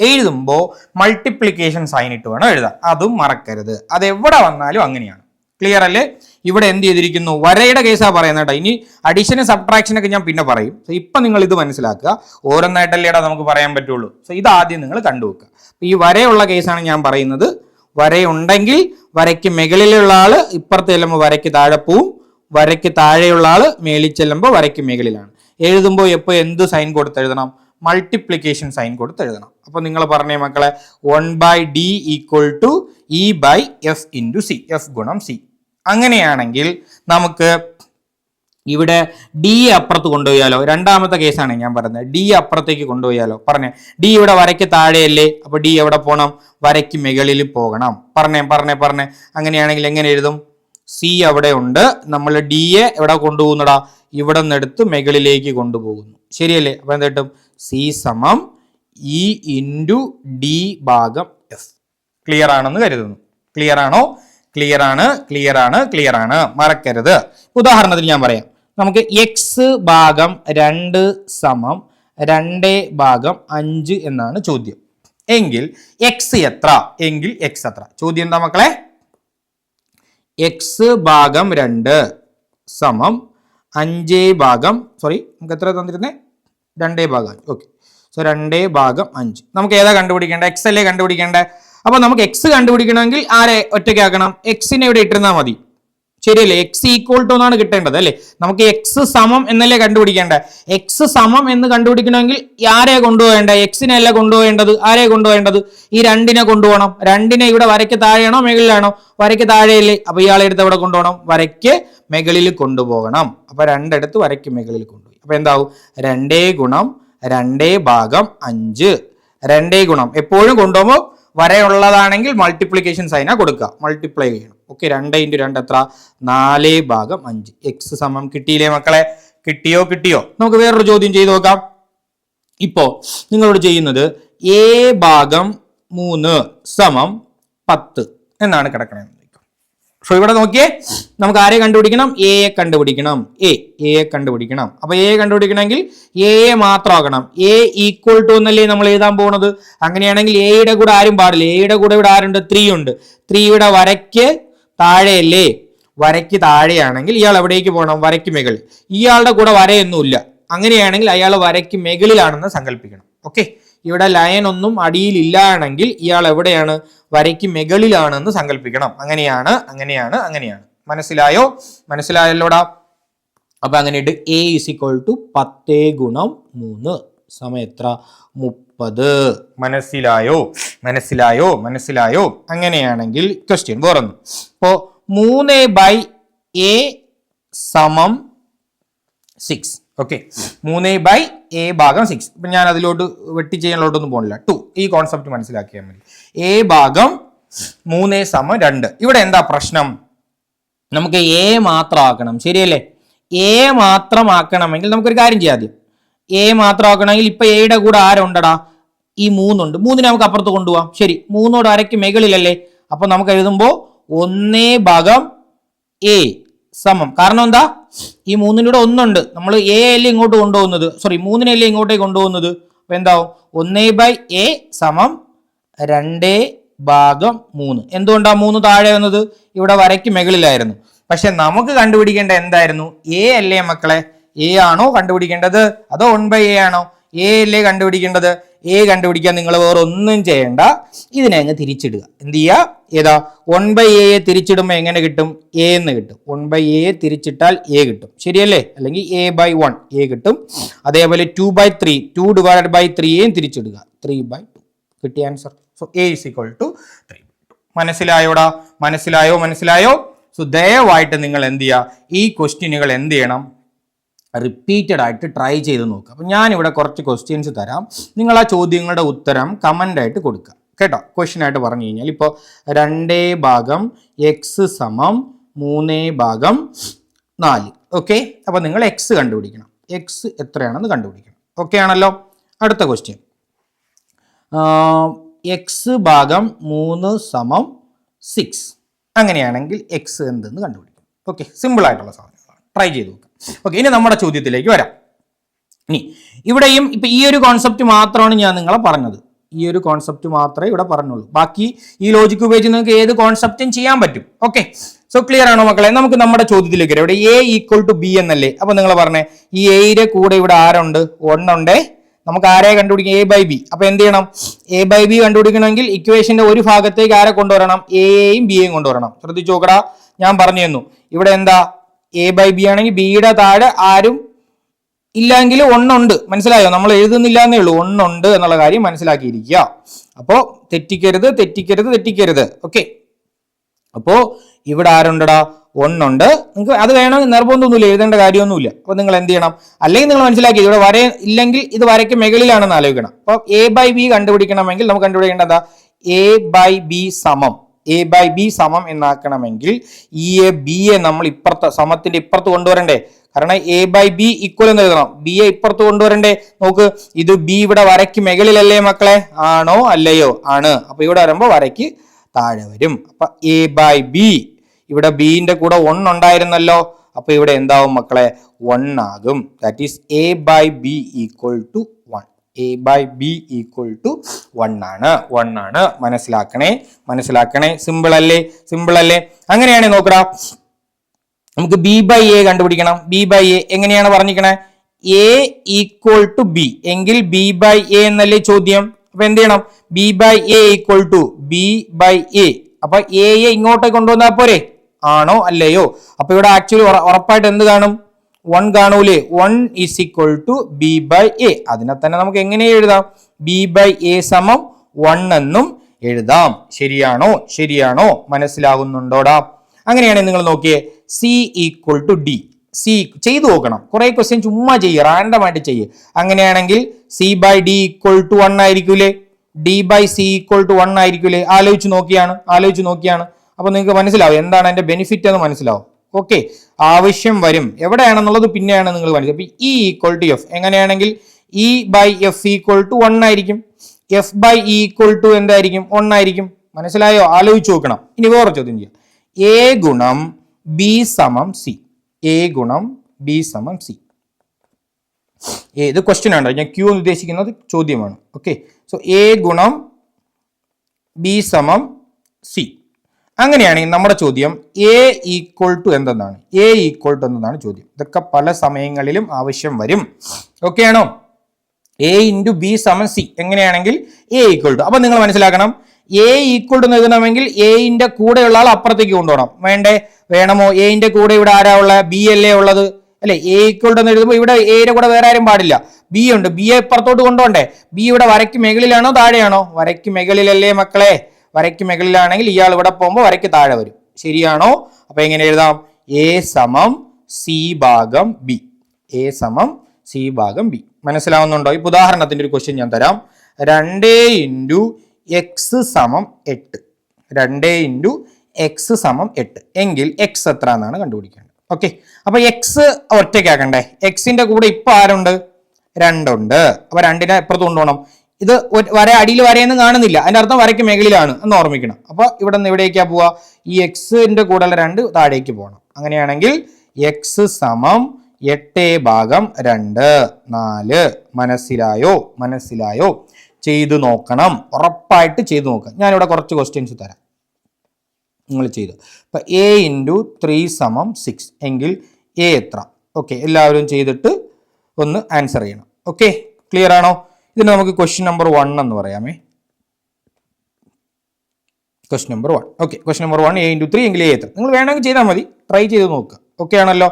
എഴുതുമ്പോൾ മൾട്ടിപ്ലിക്കേഷൻ സൈൻ ഇട്ട് വേണം എഴുതാൻ. അതും മറക്കരുത്. അത് എവിടെ വന്നാലും അങ്ങനെയാണ്. ക്ലിയർ അല്ലേ? ഇവിടെ എന്ത് ചെയ്തിരിക്കുന്നു, വരയുടെ കേസാണ് പറയുന്നത് കേട്ടോ. ഇനി അഡീഷനും സബ്ട്രാക്ഷനൊക്കെ ഞാൻ പിന്നെ പറയും. സോ ഇപ്പൊ നിങ്ങൾ ഇത് മനസ്സിലാക്കുക, ഓരോന്നായിട്ടല്ലേടാ നമുക്ക് പറയാൻ പറ്റുള്ളൂ. സോ ഇത് ആദ്യം നിങ്ങൾ കണ്ടുവെക്കുക. ഈ വരയുള്ള കേസാണ് ഞാൻ പറയുന്നത്. വരയുണ്ടെങ്കിൽ വരയ്ക്ക് മുകളിലുള്ള ആള് ഇപ്പുറത്ത് ചെല്ലുമ്പോൾ വരയ്ക്ക് താഴെ പോവും, വരയ്ക്ക് താഴെയുള്ള ആള് മേളിൽ ചെല്ലുമ്പോൾ വരയ്ക്ക് മുകളിലാണ്. എഴുതുമ്പോൾ എപ്പോൾ എന്ത് സൈൻ കൊടുത്ത് എഴുതണം? മൾട്ടിപ്ലിക്കേഷൻ സൈൻ കൊടുത്ത് എഴുതണം. അപ്പൊ നിങ്ങൾ പറഞ്ഞേ മക്കളെ, 1/d = E/F × C, F ഗുണം C. അങ്ങനെയാണെങ്കിൽ നമുക്ക് ഇവിടെ ഡി അപ്പുറത്ത് കൊണ്ടുപോയാലോ? രണ്ടാമത്തെ കേസാണ് ഞാൻ പറയുന്നത്. ഡി അപ്പുറത്തേക്ക് കൊണ്ടുപോയാലോ? പറഞ്ഞേ. ഡി ഇവിടെ വരയ്ക്ക് താഴെയല്ലേ, അപ്പൊ ഡി എവിടെ പോകണം? വരയ്ക്ക് മുകളിൽ പോകണം. പറഞ്ഞേ. അങ്ങനെയാണെങ്കിൽ എങ്ങനെ എഴുതും? സി അവിടെ ഉണ്ട്, നമ്മൾ ഡി എ എവിടെ കൊണ്ടുപോകുന്നടാ? ഇവിടെ നിന്ന് എടുത്ത് മുകളിലേക്ക് കൊണ്ടുപോകുന്നു. ശരിയല്ലേ? അപ്പൊ എന്ത് കിട്ടും? സി സമം ഇ ഇൻറ്റു ഡി ഭാഗം എഫ്. ക്ലിയർ ആണെന്ന് കരുതുന്നു. ക്ലിയർ ആണോ? ക്ലിയർ ആണ്. മറക്കരുത്. ഉദാഹരണത്തിന് ഞാൻ പറയാം. നമുക്ക് എക്സ് ഭാഗം 2 സമം 2/5 എന്നാണ് ചോദ്യം. എങ്കിൽ എക്സ് എത്ര? ചോദ്യം എന്താ മക്കളെ? എക്സ് ഭാഗം 2 സമം 5/, നമുക്ക് എത്ര തന്നിരുന്നേ? 2/5. ഓക്കെ. സോ 2/5. നമുക്ക് ഏതാ കണ്ടുപിടിക്കേണ്ടത്? എക്സ് അല്ലേ കണ്ടുപിടിക്കേണ്ടത്. അപ്പൊ നമുക്ക് എക്സ് കണ്ടുപിടിക്കണമെങ്കിൽ ആരെ ഒറ്റയ്ക്കാക്കണം? എക്സിനെ ഇവിടെ ഇട്ടിരുന്നാൽ മതി. ശരിയല്ലേ? എക്സ് ഈക്വൽ ടു എന്നാണ് കിട്ടേണ്ടത് അല്ലേ? നമുക്ക് എക്സ് സമം എന്നല്ലേ കണ്ടുപിടിക്കേണ്ടത്. എക്സ് സമം എന്ന് കണ്ടുപിടിക്കണമെങ്കിൽ ആരെയാ കൊണ്ടുപോകേണ്ടത്? എക്സിനെ അല്ല കൊണ്ടുപോകേണ്ടത്. ആരെയാ കൊണ്ടുപോകേണ്ടത്? ഈ 2നെ കൊണ്ടുപോകണം. 2നെ ഇവിടെ വരയ്ക്ക് താഴെയാണോ മുകളിലാണോ? വരയ്ക്ക് താഴെയല്ലേ. അപ്പൊ ഇയാളെ എടുത്ത് എവിടെ കൊണ്ടുപോകണം? വരയ്ക്ക് മുകളിൽ കൊണ്ടുപോകണം. അപ്പൊ 2 എടുത്ത് വരയ്ക്ക് മുകളിൽ കൊണ്ടുപോയി. അപ്പൊ എന്താവും? 2 ഗുണം 2/5. 2 ഗുണം എപ്പോഴും കൊണ്ടുപോകുമ്പോൾ വരയുള്ളതാണെങ്കിൽ മൾട്ടിപ്ലിക്കേഷൻ സൈനാ കൊടുക്കുക, മൾട്ടിപ്ലൈ ചെയ്യണം. ഓക്കെ. 2 × 2 എത്ര? 4/5. എക്സ് സമം കിട്ടിയില്ലേ മക്കളെ? കിട്ടിയോ? നമുക്ക് വേറൊരു ചോദ്യം ചെയ്ത് നോക്കാം. ഇപ്പോ നിങ്ങളോട് ചെയ്യുന്നത് a/3 സമം 10 എന്നാണ് കിടക്കണത്. സോ ഇവിടെ നോക്കിയേ, നമുക്ക് ആരെ കണ്ടുപിടിക്കണം? എയെ കണ്ടുപിടിക്കണം. എയെ കണ്ടുപിടിക്കണം. അപ്പൊ എ കണ്ടുപിടിക്കണമെങ്കിൽ എയെ മാത്രമാക്കണം. എ ഈക്വൽ ടു എന്നല്ലേ നമ്മൾ എഴുതാൻ പോകുന്നത്. അങ്ങനെയാണെങ്കിൽ എയുടെ കൂടെ ആരും പാടില്ല. എയുടെ കൂടെ ഇവിടെ ആരുണ്ട്? 3 ഉണ്ട്. 3 ഇവിടെ വരയ്ക്ക് താഴെയല്ലേ? വരയ്ക്ക് താഴെയാണെങ്കിൽ ഇയാൾ എവിടേക്ക് പോകണം? വരയ്ക്ക് മുകളിൽ. ഇയാളുടെ കൂടെ വരയൊന്നുമില്ല. അങ്ങനെയാണെങ്കിൽ അയാൾ വരയ്ക്ക് മുകളിലാണെന്ന് സങ്കല്പിക്കണം. ഓക്കെ. ഇവിടെ ലയൻ ഒന്നും അടിയിലില്ലാണെങ്കിൽ ഇയാൾ എവിടെയാണ്? വരയ്ക്ക് മുകളിലാണെന്ന് സങ്കല്പിക്കണം. അങ്ങനെയാണ്. മനസ്സിലായല്ലോടാ? അപ്പൊ അങ്ങനെ ഇട്ട് a = 10 ഗുണം 3 സമയം എത്ര? 30. മനസ്സിലായോ? അങ്ങനെയാണെങ്കിൽ ക്വസ്റ്റ്യൻ വേറൊന്നും. ഇപ്പോ 3/a സമം 6. ഓക്കെ. 3/a/6. ഇപ്പൊ ഞാൻ അതിലോട്ട് വെട്ടി ചെയ്യാനിലോട്ടൊന്നും പോകണില്ല. 2 ഈ കോൺസെപ്റ്റ് മനസ്സിലാക്കിയാൽ മതി. a/3 സമം 2. ഇവിടെ എന്താ പ്രശ്നം? നമുക്ക് a മാത്രമാക്കണം. ശരിയല്ലേ? a മാത്രമാക്കണമെങ്കിൽ നമുക്കൊരു കാര്യം ചെയ്യാം. ആദ്യം a മാത്രമാക്കണമെങ്കിൽ ഇപ്പൊ എയുടെ കൂടെ ആരുണ്ടടാ? ഈ 3 ഉണ്ട്. 3നെ നമുക്ക് അപ്പുറത്ത് കൊണ്ടുപോകാം. ശരി. 3 അരയ്ക്ക് മുകളിലല്ലേ? അപ്പൊ നമുക്ക് എഴുതുമ്പോ 1/a സമം, കാരണം എന്താ? ഈ 3ന്റെ കൂടെ 1 ഉണ്ട്. നമ്മൾ a അല്ലേ ഇങ്ങോട്ട് കൊണ്ടുപോകുന്നത്, 3നെ അല്ലേ ഇങ്ങോട്ടേക്ക് കൊണ്ടുപോകുന്നത്. അപ്പൊ എന്താവും? 1/a സമം 2/3. എന്തുകൊണ്ടാ 3 താഴെ വന്നത്? ഇവിടെ വരയ്ക്ക് മുകളിലായിരുന്നു. പക്ഷെ നമുക്ക് കണ്ടുപിടിക്കേണ്ട എന്തായിരുന്നു? a അല്ലേ മക്കളെ? a ആണോ കണ്ടുപിടിക്കേണ്ടത് അതോ 1/a ആണോ? a അല്ലേ കണ്ടുപിടിക്കേണ്ടത്. a കണ്ടുപിടിക്കാൻ നിങ്ങൾ വേറെ ഒന്നും ചെയ്യണ്ട, ഇതിനെ അങ്ങ് തിരിച്ചിടുക. എന്ത് ചെയ്യുക? ഏതാ? 1/a തിരിച്ചിടുമ്പോൾ എങ്ങനെ കിട്ടും? a എന്ന് കിട്ടും. 1/a തിരിച്ചിട്ടാൽ a കിട്ടും. ശരിയല്ലേ? അല്ലെങ്കിൽ a/1 a കിട്ടും. അതേപോലെ 2/3, 2/3 തിരിച്ചിടുക, 3/2. കിട്ടിയ ആൻസർ. So a = 3. മനസ്സിലായോടാ? മനസ്സിലായോ? സോ ദയവായിട്ട് നിങ്ങൾ എന്ത് ചെയ്യുക? ഈ ക്വസ്റ്റ്യനുകൾ എന്ത് ചെയ്യണം? റിപ്പീറ്റഡ് ആയിട്ട് ട്രൈ ചെയ്ത് നോക്കുക. അപ്പം ഞാനിവിടെ കുറച്ച് ക്വസ്റ്റ്യൻസ് തരാം. നിങ്ങൾ ആ ചോദ്യങ്ങളുടെ ഉത്തരം കമൻ്റ് ആയിട്ട് കൊടുക്കുക കേട്ടോ. ക്വസ്റ്റ്യൻ ആയിട്ട് പറഞ്ഞു കഴിഞ്ഞാൽ ഇപ്പോൾ 2/x സമം 3/4. ഓക്കെ. അപ്പോൾ നിങ്ങൾ എക്സ് കണ്ടുപിടിക്കണം. എക്സ് എത്രയാണെന്ന് കണ്ടുപിടിക്കണം. ഓക്കെ ആണല്ലോ? അടുത്ത ക്വസ്റ്റ്യൻ, x/3 സമം 6. അങ്ങനെയാണെങ്കിൽ എക്സ് എന്തെന്ന് കണ്ടുപിടിക്കും. ഓക്കെ. സിമ്പിൾ ആയിട്ടുള്ള സാധനങ്ങളാണ്. ട്രൈ ചെയ്ത് നോക്കാം. ഓക്കെ. ഇനി നമ്മുടെ ചോദ്യത്തിലേക്ക് വരാം. ഇനി ഇവിടെയും ഇപ്പൊ ഈ ഒരു കോൺസെപ്റ്റ് മാത്രമാണ് ഞാൻ നിങ്ങളെ പറഞ്ഞത്. ഈ ഒരു കോൺസെപ്റ്റ് മാത്രമേ ഇവിടെ പറഞ്ഞുള്ളൂ. ബാക്കി ഈ ലോജിക് ഉപയോഗിച്ച് നിങ്ങൾക്ക് ഏത് കോൺസെപ്റ്റും ചെയ്യാൻ പറ്റും. ഓക്കെ. സോ ക്ലിയർ ആണോ മക്കളെ? നമുക്ക് നമ്മുടെ ചോദ്യത്തിലേക്ക് വരാം. ഇവിടെ എ ഈക്വൽ ടു ബി എന്നല്ലേ? അപ്പൊ നിങ്ങൾ പറഞ്ഞേ ഈ എയുടെ കൂടെ ഇവിടെ ആരുണ്ട്? 1 ഉണ്ട്. നമുക്ക് ആരെ കണ്ടുപിടിക്കാം? A by B. അപ്പൊ എന്ത് ചെയ്യണം? എ ബൈ ബി കണ്ടുപിടിക്കണമെങ്കിൽ ഇക്വേഷന്റെ ഒരു ഭാഗത്തേക്ക് ആരെ കൊണ്ടുവരണം? എയും ബിയെയും കൊണ്ടുവരണം. ശ്രദ്ധിച്ചു നോക്കടാ, ഞാൻ പറഞ്ഞു തന്നു. ഇവിടെ എന്താ? എ ബൈ ബി ആണെങ്കിൽ ബിയുടെ താഴെ ആരും ഇല്ലെങ്കിൽ 1 ഉണ്ട്. മനസ്സിലായോ? നമ്മൾ എഴുതുന്നില്ല എന്നേ ഉള്ളൂ. 1 ഉണ്ട് എന്നുള്ള കാര്യം മനസ്സിലാക്കിയിരിക്കുക. അപ്പോ തെറ്റിക്കരുത്. ഓക്കെ, അപ്പോ ഇവിടെ ആരുണ്ടടാ? 1 ഉണ്ട്. നിങ്ങൾക്ക് അത് വേണം നിർബന്ധമൊന്നുമില്ല, എഴുതേണ്ട കാര്യമൊന്നുമില്ല. അപ്പൊ നിങ്ങൾ എന്ത് ചെയ്യണം? അല്ലെങ്കിൽ നിങ്ങൾ മനസ്സിലാക്കി ഇവിടെ വര ഇല്ലെങ്കിൽ ഇത് വരയ്ക്ക് മുകളിലാണെന്ന് ആലോചിക്കണം. അപ്പൊ എ ബൈ ബി കണ്ടുപിടിക്കണമെങ്കിൽ നമുക്ക് കണ്ടുപിടിക്കേണ്ടതാ എ ബൈ ബി സമം എന്നാക്കണമെങ്കിൽ ഈ ബി എ നമ്മൾ സമത്തിന്റെ ഇപ്പുറത്ത് കൊണ്ടുവരണ്ടേ? കാരണം എ ബൈ ബി ഈക്വൽ എന്ന് എഴുതണം. ബി എ ഇപ്പുറത്ത് കൊണ്ടുവരണ്ടേ? നോക്ക്, ഇത് ബി ഇവിടെ വരയ്ക്ക് മുകളിലല്ലേ മക്കളെ? ആണോ അല്ലയോ? ആണ്. അപ്പൊ ഇവിടെ വരുമ്പോ വരയ്ക്ക് താഴെ വരും. അപ്പൊ എ ബൈ ബി, ഇവിടെ ബിന്റെ കൂടെ 1 ഉണ്ടായിരുന്നല്ലോ. അപ്പൊ ഇവിടെ എന്താവും മക്കളെ? 1 ആകും. That is A by B equal to 1. A by B equal to 1 ആണ്. മനസ്സിലാക്കണേ. സിമ്പിൾ അല്ലേ? അങ്ങനെയാണെങ്കിൽ നോക്കടാ, നമുക്ക് ബി ബൈ എ കണ്ടുപിടിക്കണം. ബി ബൈ എ എങ്ങനെയാണ് പറഞ്ഞിരിക്കണേ? എ ഈക്വൽ ടു ബി എങ്കിൽ ബി ബൈ എ എന്നല്ലേ ചോദ്യം. അപ്പൊ എന്ത് ചെയ്യണം? B by A equal to B by A. അപ്പൊ എ ഇങ്ങോട്ടേക്ക് കൊണ്ടുവന്നാൽ പോരെ? ആണോ അല്ലയോ? അപ്പൊ ഇവിടെ ആക്ച്വലി ഉറപ്പായിട്ട് എന്ത് കാണും? 1 കാണൂലേ? 1 is equal to B by A. അതിനെ തന്നെ നമുക്ക് എങ്ങനെ എഴുതാം? ബി ബൈ എ സമം 1 എന്നും എഴുതാം. ശരിയാണോ? മനസ്സിലാകുന്നുണ്ടോടാ? അങ്ങനെയാണെങ്കിൽ നിങ്ങൾ നോക്കിയേ, C equal to D. C ചെയ്തു നോക്കണം. കുറെ ക്വസ്റ്റ്യൻ ചുമ്മാ ചെയ്യുക, റാൻഡം ആയിട്ട് ചെയ്യുക. അങ്ങനെയാണെങ്കിൽ C by D equal to 1 ആയിരിക്കൂലേ? D by C equal to 1 ആയിരിക്കൂലേ? ആലോചിച്ച് നോക്കിയാണ്. അപ്പൊ നിങ്ങൾക്ക് മനസ്സിലാവും എന്താണ് അതിന്റെ ബെനിഫിറ്റ് എന്ന് മനസ്സിലാവും. ഓക്കെ, ആവശ്യം വരും എവിടെയാണെന്നുള്ളത് പിന്നെയാണ് നിങ്ങൾ മനസ്സിലാവും. അപ്പൊ ഇ ഈക്വൽ ടു എഫ് എങ്ങനെയാണെങ്കിൽ E by F equal to 1 ആയിരിക്കും. F by E equal to എന്തായിരിക്കും? 1 ആയിരിക്കും. മനസ്സിലായോ? ആലോചിച്ച് നോക്കണം. ഇനി വേറെ ചോദ്യം ചെയ്യാം. എ ഗുണം ബി സമം സി. ഇത് ക്വസ്റ്റ്യൻ ആണ്, ഞാൻ ക്യൂ എന്ന് ഉദ്ദേശിക്കുന്നത് ചോദ്യമാണ്. ഓക്കെ, സോ എ ഗുണം ബി സമം സി. അങ്ങനെയാണെങ്കിൽ നമ്മുടെ ചോദ്യം എ ഈക്വൽ ടു എന്തെന്നാണ് ചോദ്യം. ഇതൊക്കെ പല സമയങ്ങളിലും ആവശ്യം വരും. ഓക്കെ ആണോ? എ ഇൻറ്റു ബി സമം സി എങ്ങനെയാണെങ്കിൽ എ ഈക്വൽ ടു. അപ്പൊ നിങ്ങൾ മനസ്സിലാക്കണം, എ ഈക്വൽ ടു എഴുതണമെങ്കിൽ എന്റെ കൂടെയുള്ള ആൾ അപ്പുറത്തേക്ക് കൊണ്ടുപോകണം. വേണമോ? എന്റെ കൂടെ ഇവിടെ ആരാ ഉള്ളത്? ബി അല്ലേ ഉള്ളത് അല്ലെ? എ ഈക്വൽ ടു എന്ന് എഴുതുമ്പോൾ ഇവിടെ എയുടെ കൂടെ വേറെ ആരും പാടില്ല. ബി ഉണ്ട്. ബി എ ഇപ്പുറത്തോട്ട് കൊണ്ടുപോണ്ടേ? ബി ഇവിടെ വരയ്ക്ക് മുകളിലാണോ താഴെയാണോ? വരയ്ക്ക് മുകളിലല്ലേ മക്കളെ? വരയ്ക്ക് മുകളിലാണെങ്കിൽ ഇയാൾ ഇവിടെ പോകുമ്പോൾ വരയ്ക്ക് താഴെ വരും. ശരിയാണോ? അപ്പൊ എങ്ങനെ എഴുതാം? എ സമം സി ഭാഗം ബി. മനസ്സിലാവുന്നുണ്ടോ? ഇപ്പൊ ഉദാഹരണത്തിന്റെ ഒരു ക്വസ്റ്റ്യൻ ഞാൻ തരാം. 2 ഇൻറ്റു എക്സ് സമം 8 എങ്കിൽ എക്സ് എത്ര എന്നാണ് കണ്ടുപിടിക്കേണ്ടത്. ഓക്കെ, അപ്പൊ എക്സ് ഒറ്റയ്ക്കാക്കണ്ടേ? എക്സിന്റെ കൂടെ ഇപ്പൊ ആരുണ്ട്? 2 ഉണ്ട്. അപ്പൊ 2നെ എപ്പുറത്ത് കൊണ്ടുപോകണം? ഇത് അടിയിൽ വരയൊന്നും കാണുന്നില്ല, അതിന്റെ അർത്ഥം വരയ്ക്ക് മുകളിലാണ് എന്ന് ഓർമ്മിക്കണം. അപ്പൊ ഇവിടെ നിന്ന് എവിടേക്കാ പോവാ? ഈ എക്സിന്റെ കൂടെ 2 താഴേക്ക് പോകണം. അങ്ങനെയാണെങ്കിൽ എക്സ് സമം 8 ഭാഗം 2 4. മനസ്സിലായോ? ചെയ്തു നോക്കണം, ഉറപ്പായിട്ട് ചെയ്തു നോക്കാം. ഞാനിവിടെ കുറച്ച് ക്വസ്റ്റ്യൻസ് തരാം, നിങ്ങൾ ചെയ്തു. ഇപ്പൊ എ ഇൻറ്റു 3 സമം 6 എങ്കിൽ എ എത്ര? ഓക്കെ, എല്ലാവരും ചെയ്തിട്ട് ഒന്ന് ആൻസർ ചെയ്യണം. ഓക്കെ, ക്ലിയർ ആണോ? ഇതിന് നമുക്ക് ക്വസ്റ്റ്യൻ നമ്പർ 1 എന്ന് പറയാമേ. Question number 1. Okay, question number 1 A into 3 എങ്കിൽ എ എത്ര? നിങ്ങൾ വേണമെങ്കിൽ ചെയ്താൽ മതി, ട്രൈ ചെയ്ത് നോക്കുക. ഓക്കെ ആണല്ലോ?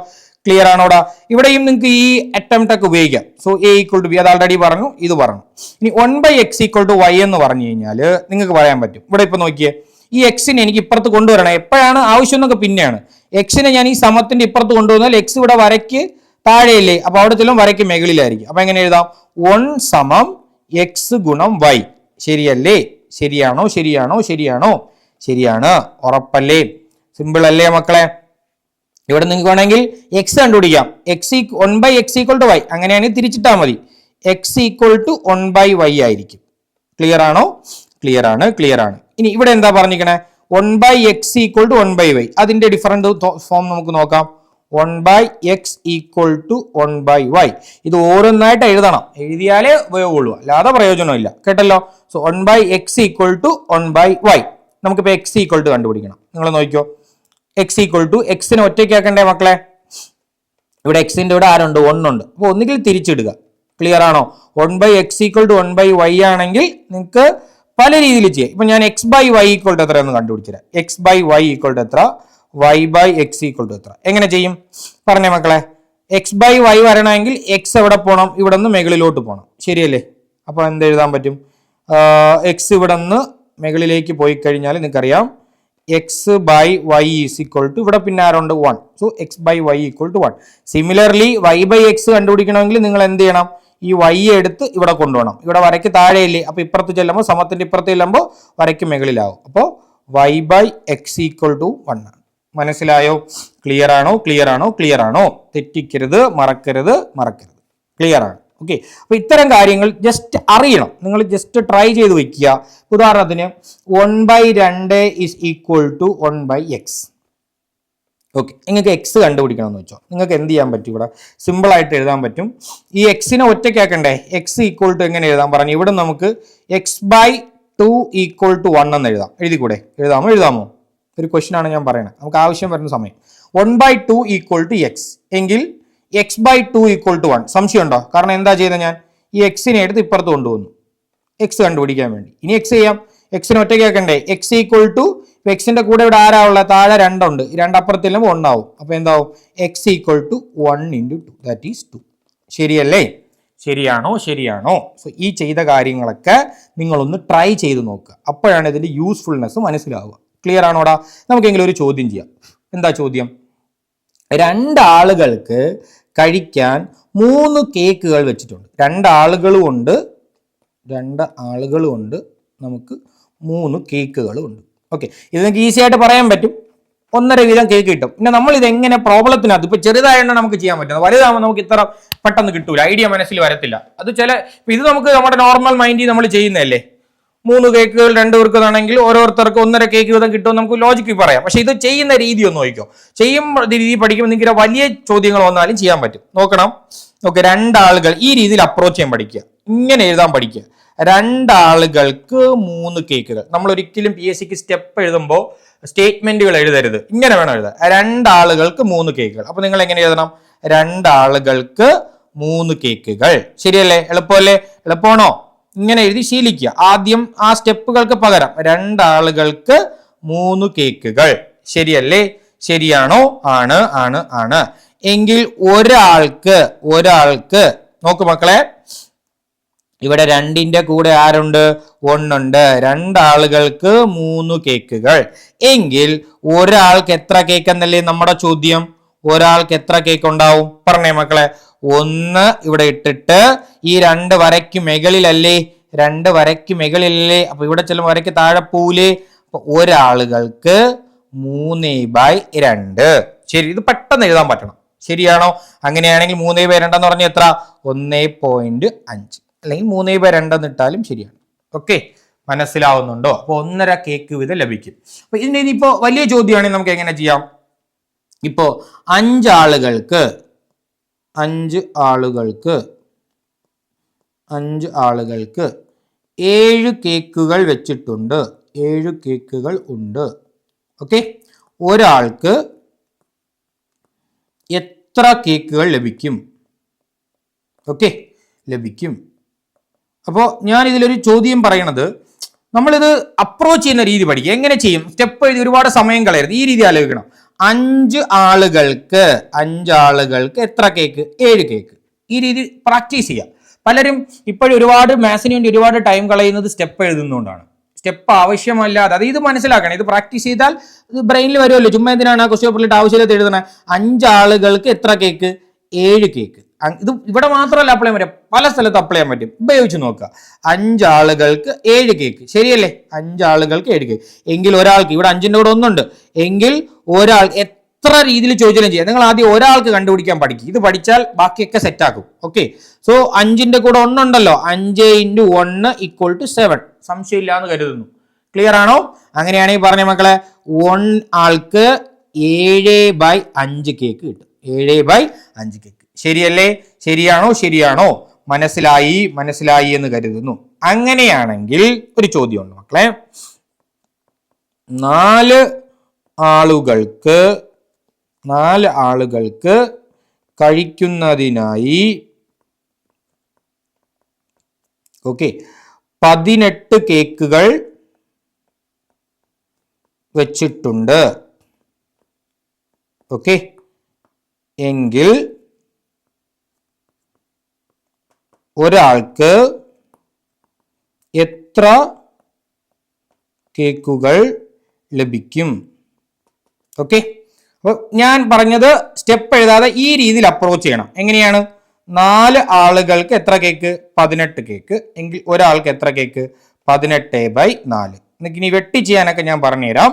ക്ലിയർ ആണോടാ? ഇവിടെയും നിങ്ങൾക്ക് ഈ അറ്റംപ്റ്റ് ഒക്കെ ഉപയോഗിക്കാം. So A equal to B, അത് ആൾറെഡി പറഞ്ഞു, ഇത് പറഞ്ഞു. ഇനി 1/x ഈക്വൽ ടു y എന്ന് പറഞ്ഞു കഴിഞ്ഞാൽ നിങ്ങൾക്ക് പറയാൻ പറ്റും. ഇവിടെ ഇപ്പൊ നോക്കിയേ, ഈ എക്സിനെ എനിക്ക് ഇപ്പുറത്ത് കൊണ്ടുവരണം. എപ്പോഴാണ് ആവശ്യം എന്നൊക്കെ പിന്നെയാണ്. എക്സിനെ ഞാൻ ഈ സമത്തിന്റെ ഇപ്പുറത്ത് കൊണ്ടുവന്നാൽ എക്സ് ഇവിടെ വരയ്ക്ക് താഴെയല്ലേ? അപ്പൊ അവിടെ ചെല്ലും വരയ്ക്ക് മുകളിലായിരിക്കും. അപ്പൊ എങ്ങനെ എഴുതാം? 1 സമം എക്സ് ഗുണം വൈ. ശരിയല്ലേ? ശരിയാണ്. ഉറപ്പല്ലേ? സിമ്പിൾ അല്ലേ മക്കളെ? ഇവിടെ നിങ്ങൾക്ക് വേണമെങ്കിൽ എക്സ് കണ്ടുപിടിക്കാം. 1/x equal to Y. അങ്ങനെയാണെങ്കിൽ തിരിച്ചിട്ടാൽ മതി. എക്സ് ഈക്വൽ ടു 1/y ആയിരിക്കും. ക്ലിയർ ആണോ? ക്ലിയർ ആണ്. ഇനി ഇവിടെ എന്താ പറഞ്ഞിരിക്കണേ? 1/x equal to 1/y. അതിന്റെ ഡിഫറൻറ്റ് ഫോം നമുക്ക് നോക്കാം. 1/x equal to 1/y. ഇത് ഓരോന്നായിട്ട് എഴുതണം. എഴുതിയാലേ ഉപയോഗമുള്ളൂ, അല്ലാതെ പ്രയോജനമില്ല. കേട്ടല്ലോ? So 1/x equal to 1/y. നമുക്കിപ്പോൾ x ഈക്വൽ ടു കണ്ടുപിടിക്കണം. നിങ്ങൾ നോക്കിക്കോ, എക്സ് ഈക്വൽ ടു എക്സിനെ ഒറ്റയ്ക്കാക്കണ്ടേ മക്കളെ? ഇവിടെ എക്സിന്റെ ഇവിടെ ആരുണ്ട്? 1 ഉണ്ട്. അപ്പോൾ ഒന്നുകിൽ തിരിച്ചിടുക. ക്ലിയർ ആണോ? 1/x ഈക്വൽ ടു 1/y ആണെങ്കിൽ നിങ്ങൾക്ക് പല രീതിയിൽ ചെയ്യാം. ഇപ്പൊ ഞാൻ x/y ഈക്വൽ ടു എത്ര എന്ന് കണ്ടുപിടിച്ചുതരാം. x/y ഈക്വൽ ടു എത്ര, y/x ഈക്വൽ ടു എത്ര? എങ്ങനെ ചെയ്യും പറഞ്ഞേ മക്കളെ? x/y വരണമെങ്കിൽ x എവിടെ പോകണം? ഇവിടെ നിന്ന് മുകളിലോട്ട് പോകണം. ശരിയല്ലേ? അപ്പൊ എന്ത് എഴുതാൻ പറ്റും? എക്സ് ഇവിടെ നിന്ന് മുകളിലേക്ക് പോയി കഴിഞ്ഞാൽ നിങ്ങൾക്കറിയാം x/y ഈസ് ഈക്വൽ ടു ഇവിടെ പിന്നെ ആരുണ്ട്? 1. So x/y equal to 1. Similarly y/x കണ്ടുപിടിക്കണമെങ്കിൽ നിങ്ങൾ എന്ത് ചെയ്യണം? ഈ y എടുത്ത് ഇവിടെ കൊണ്ടുപോകണം. ഇവിടെ വരയ്ക്ക് താഴെയില്ലേ? അപ്പൊ ഇപ്പുറത്ത് ചെല്ലുമ്പോൾ സമത്തിന്റെ ഇപ്പുറത്ത് ചെല്ലുമ്പോൾ വരയ്ക്ക് മുകളിലാവും. അപ്പോൾ y/x ഈക്വൽ ടു 1 ആണ്. മനസ്സിലായോ? ക്ലിയർ ആണോ? ക്ലിയർ ആണോ? ക്ലിയർ ആണോ? തെറ്റിക്കരുത്, മറക്കരുത്, മറക്കരുത്. ക്ലിയർ ആണ്. ഓക്കെ. അപ്പൊ ഇത്തരം കാര്യങ്ങൾ ജസ്റ്റ് അറിയണം. നിങ്ങൾ ജസ്റ്റ് ട്രൈ ചെയ്ത് വെക്കുക. ഉദാഹരണത്തിന് 1/2 is equal to 1/x. Okay, നിങ്ങൾക്ക് എക്സ് കണ്ടുപിടിക്കണം എന്ന് വെച്ചോ. നിങ്ങൾക്ക് എന്ത് ചെയ്യാൻ പറ്റും? ഇവിടെ സിമ്പിൾ ആയിട്ട് എഴുതാൻ പറ്റും. ഈ എക്സിനെ ഒറ്റയ്ക്കാക്കണ്ടേ? എക്സ് ഈക്വൽ ടു എങ്ങനെ എഴുതാൻ പറഞ്ഞു? ഇവിടെ നമുക്ക് x/2 ഈക്വൽ ടു 1 എന്ന് എഴുതാം. എഴുതിക്കൂടെ? എഴുതാമോ? ഒരു ക്വസ്റ്റ്യൻ ആണ് ഞാൻ പറയുന്നത്. നമുക്ക് ആവശ്യം വരുന്ന സമയം 1/2 ഈക്വൽ ടു എക്സ് എങ്കിൽ x/2 ഈക്വൽ ടു 1. സംശയം ഉണ്ടോ? കാരണം എന്താ ചെയ്യുന്നത്? ഞാൻ ഈ എക്സിനെ എടുത്ത് ഇപ്പുറത്ത് കൊണ്ടുവന്നു എക്സ് കണ്ടുപിടിക്കാൻ വേണ്ടി. ഇനി എക്സ് ചെയ്യാം. എക്സിനെ ഒറ്റയ്ക്കാക്കണ്ടേ? എക്സ് ഈക്വൽ ടു എക്സിന്റെ കൂടെ ഇവിടെ ആരാ ഉള്ളത്? താഴെ 2 ഉണ്ട്. 2 അപ്പുറത്തില്ലുമ്പോൾ 1 ആവും. അപ്പൊ എന്താവും? X equal to 1 × 2 that is 2. ശരിയല്ലേ? ശരിയാണോ? ശരിയാണോ? സോ ഈ ചെയ്ത കാര്യങ്ങളൊക്കെ നിങ്ങളൊന്ന് ട്രൈ ചെയ്ത് നോക്കുക. അപ്പോഴാണ് ഇതിന്റെ യൂസ്ഫുൾനെസ് മനസ്സിലാവുക. ക്ലിയർ ആണോടാ? നമുക്കെങ്കിലും ഒരു ചോദ്യം ചെയ്യാം. എന്താ ചോദ്യം? 2 ആളുകൾക്ക് കഴിക്കാൻ 3 കേക്കുകൾ വെച്ചിട്ടുണ്ട്. 2 ആളുകളും ഉണ്ട്. നമുക്ക് 3 കേക്കുകളും ഉണ്ട്. ഓക്കെ, ഇത് നിങ്ങൾക്ക് ഈസി ആയിട്ട് പറയാൻ പറ്റും. 1.5 വീതം കേക്ക് കിട്ടും. പിന്നെ നമ്മൾ ഇത് എങ്ങനെ പ്രോബ്ലത്തിനകത്ത് ഇപ്പൊ ചെറുതായാണ് നമുക്ക് ചെയ്യാൻ പറ്റുന്നത്. വലുതാകുമ്പോൾ നമുക്ക് ഇത്ര പെട്ടെന്ന് കിട്ടൂല, ഐഡിയ മനസ്സിൽ വരത്തില്ല. അത് ഇത് നമുക്ക് നമ്മുടെ നോർമൽ മൈൻഡിൽ നമ്മൾ ചെയ്യുന്നതല്ലേ. 3 കേക്കുകൾ 2 പേർക്കാണെങ്കിൽ ഓരോരുത്തർക്ക് 1.5 കേക്ക് വീതം കിട്ടുമെന്ന് നമുക്ക് ലോജിക്ക് പറയാം. പക്ഷെ ഇത് ചെയ്യുന്ന രീതി ഒന്ന് നോക്കിക്കോ. ചെയ്യുന്ന രീതി പഠിക്കുമ്പോൾ നിങ്ങൾക്ക് വലിയ ചോദ്യങ്ങൾ വന്നാലും ചെയ്യാൻ പറ്റും. നോക്കണം. ഓക്കെ, 2 ആളുകൾ ഈ രീതിയിൽ അപ്രോച്ച് ചെയ്യാൻ പഠിക്കുക. ഇങ്ങനെ എഴുതാൻ പഠിക്കുക. 2 ആളുകൾക്ക് 3 കേക്കുകൾ. നമ്മൾ ഒരിക്കലും PSCക്ക് സ്റ്റെപ്പ് എഴുതുമ്പോൾ സ്റ്റേറ്റ്മെന്റുകൾ എഴുതരുത്. ഇങ്ങനെ വേണം എഴുതാൻ. 2 ആളുകൾക്ക് 3 കേക്കുകൾ. അപ്പൊ നിങ്ങൾ എങ്ങനെ എഴുതണം? 2 ആളുകൾക്ക് 3 കേക്കുകൾ. ശരിയല്ലേ? എളുപ്പമല്ലേ? എളുപ്പമാണോ? ഇങ്ങനെ എഴുതി ശീലിക്കുക. ആദ്യം ആ സ്റ്റെപ്പുകൾക്ക് പകരം 2 ആളുകൾക്ക് 3 കേക്കുകൾ. ശരിയല്ലേ? ശരിയാണോ? ആണ്. എങ്കിൽ ഒരാൾക്ക് നോക്കു മക്കളെ, ഇവിടെ 2ന്റെ കൂടെ ആരുണ്ട്? 1 ഉണ്ട്. 2 ആളുകൾക്ക് 3 കേക്കുകൾ. എങ്കിൽ ഒരാൾക്ക് എത്ര കേക്ക് എന്നല്ലേ നമ്മുടെ ചോദ്യം? ഒരാൾക്ക് എത്ര കേക്ക് ഉണ്ടാവും? പറഞ്ഞേ മക്കളെ. 1 ഇവിടെ ഇട്ടിട്ട് ഈ 2 വരയ്ക്ക് മുകളിലല്ലേ? 2 വരയ്ക്ക് മുകളിലല്ലേ? അപ്പൊ ഇവിടെ ചെല്ലുമ്പോൾ വരയ്ക്ക് താഴെ പോവില്ലേ? അപ്പൊ ഒരാളുകൾക്ക് 3/2. ശരി, ഇത് പെട്ടെന്ന് എഴുതാൻ പറ്റണം. ശരിയാണോ? അങ്ങനെയാണെങ്കിൽ 3/2 എന്ന് പറഞ്ഞാൽ എത്ര? 1.5 അല്ലെങ്കിൽ 3/2 എന്ന് ഇട്ടാലും ശരിയാണ്. ഓക്കെ, മനസ്സിലാവുന്നുണ്ടോ? അപ്പൊ 1.5 കേക്ക് വീതം ലഭിക്കും. അപ്പൊ ഇതിന് ഇനിയിപ്പോ വലിയ ചോദ്യമാണെങ്കിൽ നമുക്ക് എങ്ങനെ ചെയ്യാം? ഇപ്പോ 5 ആളുകൾക്ക് 7 കേക്കുകൾ വെച്ചിട്ടുണ്ട്. 7 കേക്കുകൾ ഉണ്ട്. ഓക്കെ, ഒരാൾക്ക് എത്ര കേക്കുകൾ ലഭിക്കും? ഓക്കെ, ലഭിക്കും. അപ്പോൾ ഞാൻ ഇതിലൊരു ചോദ്യം പറയണത്, നമ്മളിത് അപ്രോച്ച് ചെയ്യുന്ന രീതി പഠിക്കുക. എങ്ങനെ ചെയ്യും? സ്റ്റെപ്പ് എഴുതി ഒരുപാട് സമയം കളയരുത്. ഈ രീതി ആലോചിക്കണം. 5 ആളുകൾക്ക് എത്ര കേക്ക്? 7 കേക്ക്. ഈ രീതി പ്രാക്ടീസ് ചെയ്യുക. പലരും ഇപ്പോഴും ഒരുപാട് മാത്സിന് വേണ്ടി ഒരുപാട് ടൈം കളയുന്നത് സ്റ്റെപ്പ് എഴുതുന്നതുകൊണ്ടാണ്. സ്റ്റെപ്പ് ആവശ്യമല്ലാതെ അത് ഇത് മനസ്സിലാക്കണം. ഇത് പ്രാക്ടീസ് ചെയ്താൽ ഇത് ബ്രെയിനിൽ വരുമല്ലോ. ചുമ്മാ എന്തിനാണ് ആ ക്വസ്റ്റ്യൻ പേപ്പറിൽ ആവശ്യമില്ലാത്ത എഴുതണേ? 5 ആളുകൾക്ക് എത്ര കേക്ക്? 7 കേക്ക്. ഇത് ഇവിടെ മാത്രമല്ല അപ്ലൈ ചെയ്യാൻ പറ്റും, പല സ്ഥലത്ത് അപ്ലൈ ചെയ്യാൻ പറ്റും. ഉപയോഗിച്ച് നോക്കുക. 5 ആളുകൾക്ക് 7 കേക്ക്. ശരിയല്ലേ? 5 ആളുകൾക്ക് 7 കേക്ക്. എങ്കിൽ ഒരാൾക്ക്, ഇവിടെ 5ന്റെ കൂടെ 1 ഉണ്ട്. എങ്കിൽ ഒരാൾ എത്ര രീതിയിൽ ചോദിച്ചാലും ചെയ്യാം. നിങ്ങൾ ആദ്യം ഒരാൾക്ക് കണ്ടുപിടിക്കാൻ പഠിക്കും. ഇത് പഠിച്ചാൽ ബാക്കിയൊക്കെ സെറ്റ് ആക്കും. ഓക്കെ, സോ 5ന്റെ കൂടെ 1 ഉണ്ടല്ലോ. 5 × 1 = 7. സംശയമില്ല എന്ന് കരുതുന്നു. ക്ലിയർ ആണോ? അങ്ങനെയാണെങ്കിൽ പറഞ്ഞ മക്കളെ, 1 ആൾക്ക് 7/5 കേക്ക് കിട്ടും. 7/5 കേക്ക്. ശരിയല്ലേ? ശരിയാണോ? മനസ്സിലായി എന്ന് കരുതുന്നു. അങ്ങനെയാണെങ്കിൽ ഒരു ചോദ്യമുണ്ട് മക്കളെ. 4 ആളുകൾക്ക് 4 ആളുകൾക്ക് കഴിക്കുന്നതിനായി 18 കേക്കുകൾ വെച്ചിട്ടുണ്ട്. എങ്കിൽ ഒരാൾക്ക് എത്ര കേക്കുകൾ ലഭിക്കും? അപ്പോൾ ഞാൻ പറഞ്ഞത് സ്റ്റെപ്പ് എഴുതാതെ ഈ രീതിയിൽ അപ്രോച്ച് ചെയ്യണം. എങ്ങനെയാണ്? 4 ആളുകൾക്ക് എത്ര കേക്ക്? 18 കേക്ക്. എങ്കിൽ ഒരാൾക്ക് എത്ര കേക്ക്? 18/4. ഇനി വെട്ടി ചെയ്യാനൊക്കെ ഞാൻ പറഞ്ഞുതരാം.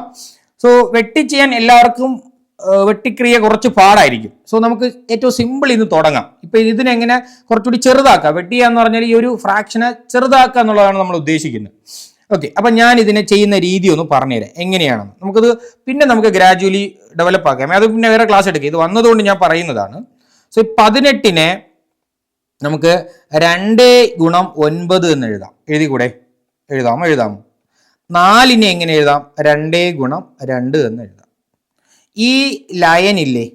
സോ വെട്ടി ചെയ്യാൻ എല്ലാവർക്കും വെട്ടിക്രിയ കുറച്ച് പാടായിരിക്കും. സോ നമുക്ക് ഏറ്റവും സിമ്പിൾ ഇത് തുടങ്ങാം. ഇപ്പൊ ഇതിനെങ്ങനെ കുറച്ചുകൂടി ചെറുതാക്കുക, വെട്ടിയ എന്ന് പറഞ്ഞാൽ ഈ ഒരു ഫ്രാക്ഷനെ ചെറുതാക്കുക എന്നുള്ളതാണ് നമ്മൾ ഉദ്ദേശിക്കുന്നത്. അപ്പൊ ഞാൻ ഇതിനെ ചെയ്യുന്ന രീതി ഒന്ന് പറഞ്ഞുതരാം എങ്ങനെയാണെന്ന്. നമുക്കത് പിന്നെ നമുക്ക് ഗ്രാജുവലി ഡെവലപ്പ് ആക്കാം. അത് പിന്നെ വേറെ ക്ലാസ് എടുക്കുക. ഇത് വന്നതുകൊണ്ട് ഞാൻ പറയുന്നതാണ്. സോ 18-നെ നമുക്ക് 2 × 9 എന്ന് എഴുതാം. എഴുതിക്കൂടെ? എഴുതാമോ? 4-നെ എങ്ങനെ എഴുതാം? 2 × 2 എന്ന് എഴുതാം. ഈ ലയൻ ഇല്ലേ,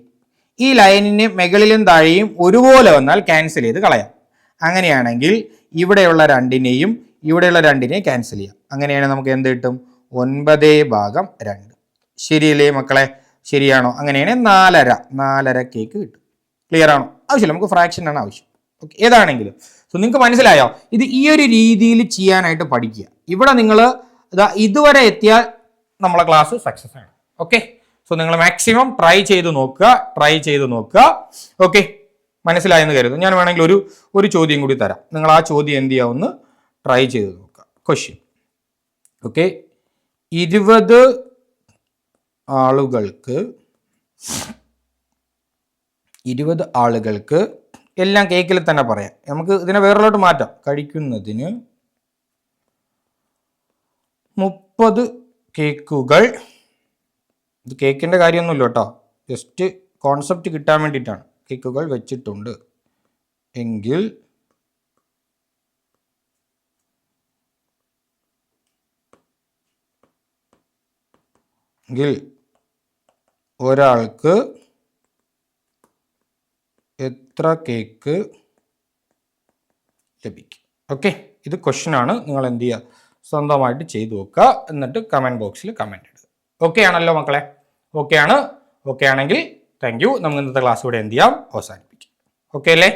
ഈ ലയനിന് മുകളിലും താഴെയും ഒരുപോലെ വന്നാൽ ക്യാൻസൽ ചെയ്ത് കളയാം. അങ്ങനെയാണെങ്കിൽ ഇവിടെയുള്ള 2-നെയും ഇവിടെയുള്ള 2-നെയും ക്യാൻസൽ ചെയ്യാം. അങ്ങനെയാണെങ്കിൽ നമുക്ക് എന്ത് കിട്ടും? 9/2. ശരിയല്ലേ മക്കളെ? ശരിയാണോ? അങ്ങനെയാണെങ്കിൽ 4.5 കേക്ക് കിട്ടും. ക്ലിയർ ആണോ? ആവശ്യമില്ല, നമുക്ക് ഫ്രാക്ഷൻ ആണ് ആവശ്യം. ഏതാണെങ്കിലും സോ നിങ്ങൾക്ക് മനസ്സിലായോ? ഇത് ഈ ഒരു രീതിയിൽ ചെയ്യാനായിട്ട് പഠിക്കുക. ഇവിടെ നിങ്ങൾ ഇതുവരെ എത്തിയാൽ നമ്മളെ ക്ലാസ് സക്സസ് ആണ്. സോ നിങ്ങൾ മാക്സിമം ട്രൈ ചെയ്ത് നോക്കുക. മനസ്സിലായെന്ന് കരുതുന്നു. ഞാൻ വേണമെങ്കിൽ ഒരു ചോദ്യം കൂടി തരാം. നിങ്ങൾ ആ ചോദ്യം എന്ത് ചെയ്യാവുന്ന ട്രൈ ചെയ്ത് നോക്കുക. ക്വസ്റ്റ്യൻ 20 ആളുകൾക്ക് എല്ലാം കേക്കിൽ തന്നെ പറയാം. നമുക്ക് ഇതിനെ വേറെലോട്ട് മാറ്റാം. കഴിക്കുന്നതിന് 30 കേക്കുകൾ, ഇത് കേക്കിൻ്റെ കാര്യമൊന്നുമില്ല കേട്ടോ, ജസ്റ്റ് കോൺസെപ്റ്റ് കിട്ടാൻ വേണ്ടിയിട്ടാണ്, കേക്കുകൾ വെച്ചിട്ടുണ്ട് എങ്കിൽ ഒരാൾക്ക് എത്ര കേക്ക് ലഭിക്കും? ഇത് ക്വസ്റ്റ്യൻ ആണ്. നിങ്ങൾ എന്ത് ചെയ്യുക? സ്വന്തമായിട്ട് ചെയ്തു നോക്കുക. എന്നിട്ട് കമൻറ്റ് ബോക്സിൽ കമൻറ്റ് ഇടുക. ആണല്ലോ മക്കളെ? ആണെങ്കിൽ താങ്ക് യു. നമുക്ക് ഇന്നത്തെ ക്ലാസ് ഇവിടെ എന്ത് ചെയ്യാം? അവസാനിപ്പിക്കാം. അല്ലേ?